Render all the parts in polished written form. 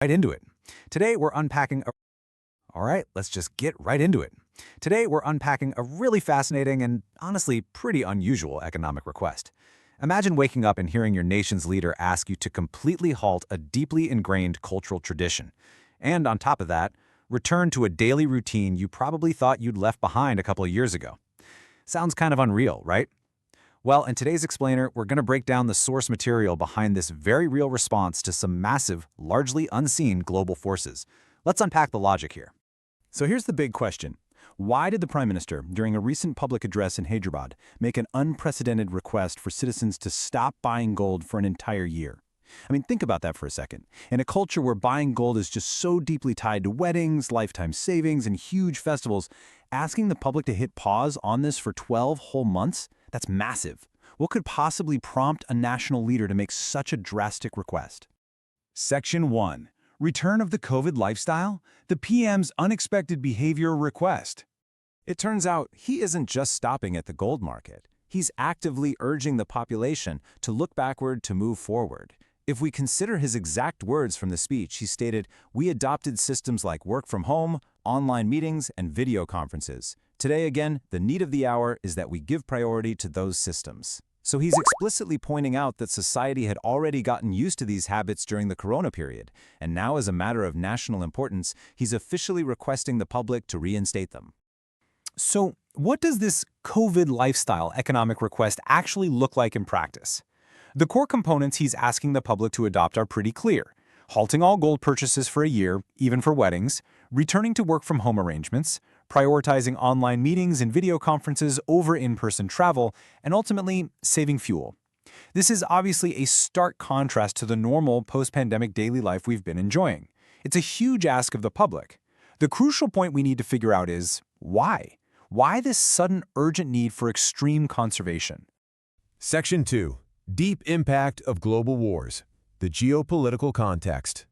Right into it. Today we're unpacking a All right, let's just get right into it. Today we're unpacking a really fascinating and honestly pretty unusual economic request. Imagine waking up and hearing your nation's leader ask you to completely halt a deeply ingrained cultural tradition. And on top of that, return to a daily routine you probably thought you'd left behind a couple of years ago. Sounds kind of unreal, right? Well, in today's explainer, we're going to break down the source material behind this very real response to some massive, largely unseen global forces. Let's unpack the logic here. So here's the big question. Why did the Prime Minister, during a recent public address in Hyderabad, make an unprecedented request for citizens to stop buying gold for an entire year? I mean, think about that for a second. In a culture where buying gold is just so deeply tied to weddings, lifetime savings, and huge festivals, asking the public to hit pause on this for 12 whole months? That's massive. What could possibly prompt a national leader to make such a drastic request? Section 1. Return of the COVID lifestyle? The PM's unexpected behavior request. It turns out he isn't just stopping at the gold market. He's actively urging the population to look backward to move forward. If we consider his exact words from the speech, he stated, "We adopted systems like work from home, online meetings, and video conferences. Today, again, the need of the hour is that we give priority to those systems." So he's explicitly pointing out that society had already gotten used to these habits during the corona period, and now as a matter of national importance, he's officially requesting the public to reinstate them. So, what does this COVID lifestyle economic request actually look like in practice? The core components he's asking the public to adopt are pretty clear: halting all gold purchases for a year, even for weddings, returning to work from home arrangements, prioritizing online meetings and video conferences over in-person travel, and ultimately saving fuel. This is obviously a stark contrast to the normal post-pandemic daily life we've been enjoying. It's a huge ask of the public. The crucial point we need to figure out is why? Why this sudden urgent need for extreme conservation? Section 2. Deep impact of global wars. The geopolitical context.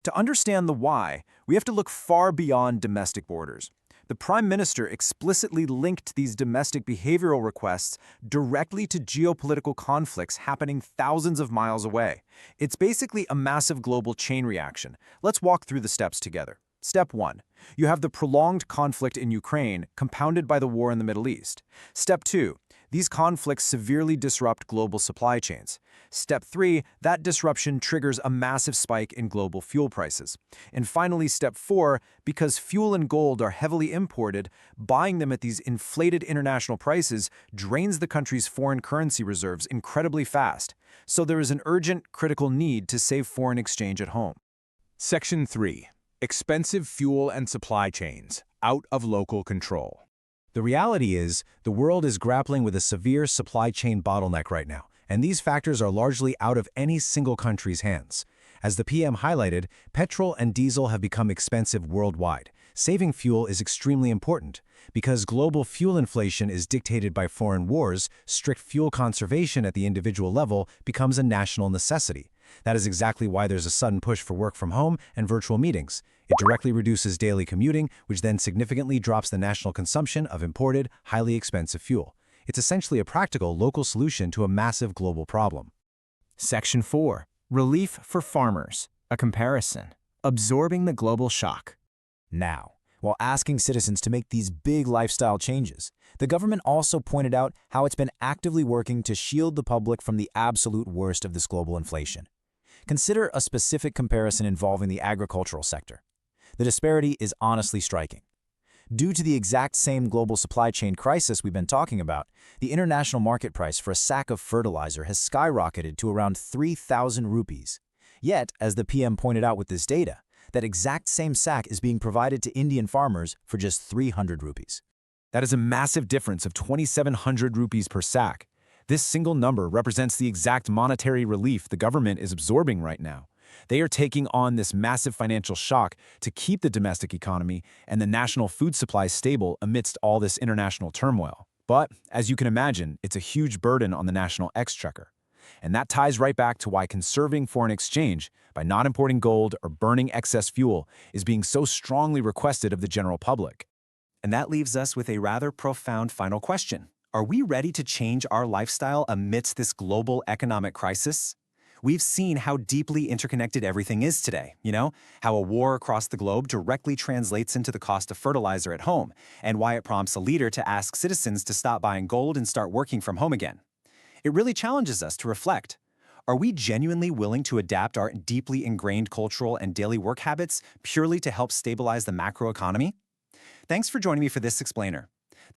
To understand the why, we have to look far beyond domestic borders. The Prime Minister explicitly linked these domestic behavioral requests directly to geopolitical conflicts happening thousands of miles away. It's basically a massive global chain reaction. Let's walk through the steps together. Step 1. You have the prolonged conflict in Ukraine, compounded by the war in the Middle East. Step 2. These conflicts severely disrupt global supply chains. Step 3. That disruption triggers a massive spike in global fuel prices. And finally, Step 4. Because fuel and gold are heavily imported, buying them at these inflated international prices drains the country's foreign currency reserves incredibly fast. So there is an urgent, critical need to save foreign exchange at home. Section 3. Expensive fuel and supply chains, out of local control. The reality is, the world is grappling with a severe supply chain bottleneck right now, and these factors are largely out of any single country's hands. As the PM highlighted, petrol and diesel have become expensive worldwide. Saving fuel is extremely important. Because global fuel inflation is dictated by foreign wars, strict fuel conservation at the individual level becomes a national necessity. That is exactly why there's a sudden push for work from home and virtual meetings. It directly reduces daily commuting, which then significantly drops the national consumption of imported, highly expensive fuel. It's essentially a practical, local solution to a massive global problem. Section 4. Relief for farmers. A comparison. Absorbing the global shock. Now, while asking citizens to make these big lifestyle changes, the government also pointed out how it's been actively working to shield the public from the absolute worst of this global inflation. Consider a specific comparison involving the agricultural sector. The disparity is honestly striking. Due to the exact same global supply chain crisis we've been talking about, the international market price for a sack of fertilizer has skyrocketed to around 3,000 rupees. Yet, as the PM pointed out with this data, that exact same sack is being provided to Indian farmers for just 300 rupees. That is a massive difference of 2,700 rupees per sack. This single number represents the exact monetary relief the government is absorbing right now. They are taking on this massive financial shock to keep the domestic economy and the national food supply stable amidst all this international turmoil. But, as you can imagine, it's a huge burden on the national exchequer. And that ties right back to why conserving foreign exchange by not importing gold or burning excess fuel is being so strongly requested of the general public. And that leaves us with a rather profound final question. Are we ready to change our lifestyle amidst this global economic crisis? We've seen how deeply interconnected everything is today, how a war across the globe directly translates into the cost of fertilizer at home, and why it prompts a leader to ask citizens to stop buying gold and start working from home again. It really challenges us to reflect. Are we genuinely willing to adapt our deeply ingrained cultural and daily work habits purely to help stabilize the macroeconomy? Thanks for joining me for this explainer.